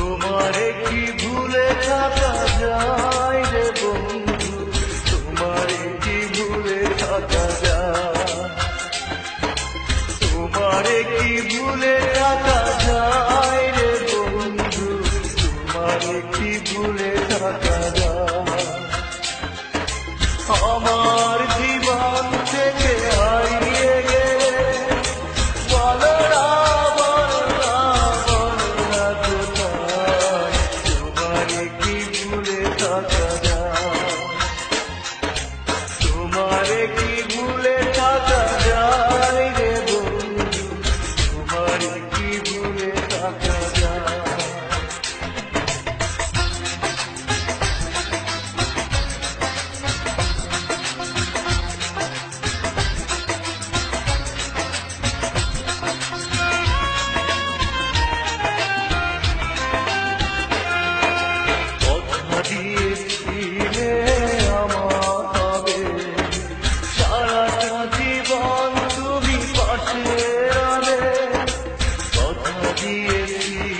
তোমারে কি ভুলে থাকা যায় রে বন্ধু, তোমারে কি ভুলে থাকা যায়, তোমারে কি ভুলে থাকা যায় রে বন্ধু, তোমারে কি ভুলে থাকা যায়। আমার জীবন থেকে হারিয়ে গেলে বলো না, বলো না, বলো না কোথায়, তোমারে কি ভুলে থাকা যায়, তোমারে কি ভুলে থাকা যায় রে বন্ধু, তোমারে কি ভুলে থাকা যায়। কথা দিয়েছিলে আমার হবে, সারাটা জীবন তুমি পাশে রবে। কথা দিয়েছিলে